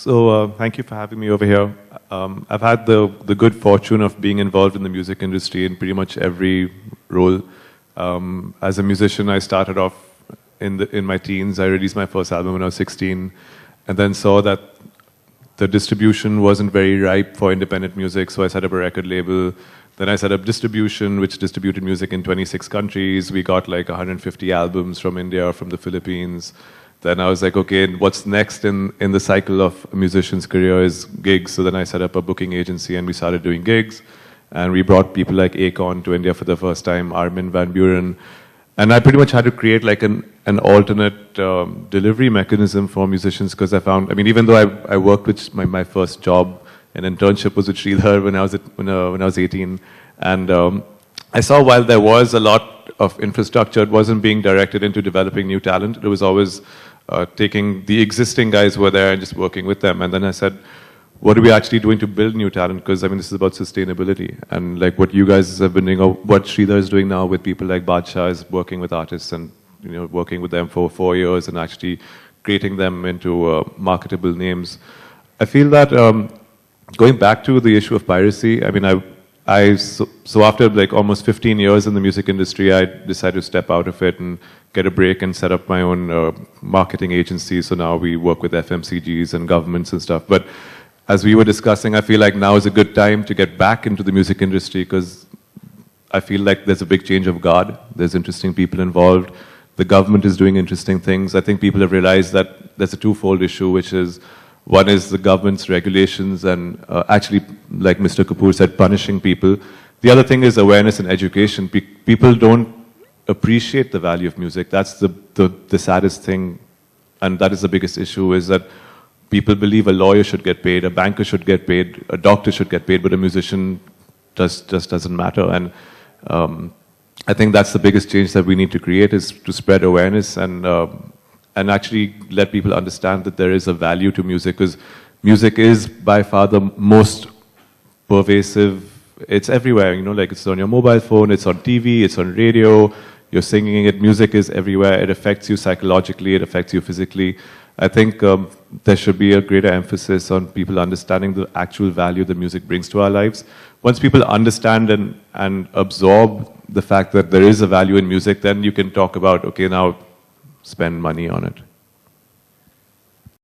Thank you for having me over here. I've had the good fortune of being involved in the music industry in pretty much every role. As a musician, I started off in my teens. I released my first album when I was 16, and then saw that the distribution wasn't very ripe for independent music, so I set up a record label. Then I set up distribution, which distributed music in 26 countries. We got like 150 albums from India, from the Philippines. Then I was like, okay, what's next in the cycle of a musician's career is gigs. So then I set up a booking agency and we started doing gigs. And we brought people like Akon to India for the first time, Armin van Buuren. And I pretty much had to create like an alternate delivery mechanism for musicians, because I found, I mean, even though I worked with my first job, an internship was with Sridhar when I was 18. And I saw while there was a lot of infrastructure, it wasn't being directed into developing new talent. It was always taking the existing guys who were there and just working with them. And then I said, what are we actually doing to build new talent? Because I mean, this is about sustainability. And like what you guys have been doing, or what Sridhar is doing now with people like Badshah, is working with artists and working with them for 4 years and actually creating them into marketable names. I feel that going back to the issue of piracy, I mean, so after like almost 15 years in the music industry, I decided to step out of it and get a break and set up my own marketing agency. So now we work with FMCGs and governments and stuff. But as we were discussing, I feel like now is a good time to get back into the music industry, because I feel like there's a big change of guard. There's interesting people involved. The government is doing interesting things. I think people have realized that there's a twofold issue, which is, one is the government's regulations and actually, like Mr. Kapoor said, punishing people. The other thing is awareness and education. People don't appreciate the value of music. That's the saddest thing, and that is the biggest issue, is that people believe a lawyer should get paid, a banker should get paid, a doctor should get paid, but a musician just doesn't matter. And I think that's the biggest change that we need to create, is to spread awareness and actually let people understand that there is a value to music, because music is by far the most pervasive. It's everywhere, like it's on your mobile phone, it's on TV, it's on radio, you're singing it. Music is everywhere. It affects you psychologically, it affects you physically. I think there should be a greater emphasis on people understanding the actual value that music brings to our lives. Once people understand and absorb the fact that there is a value in music, then you can talk about, okay, now spend money on it.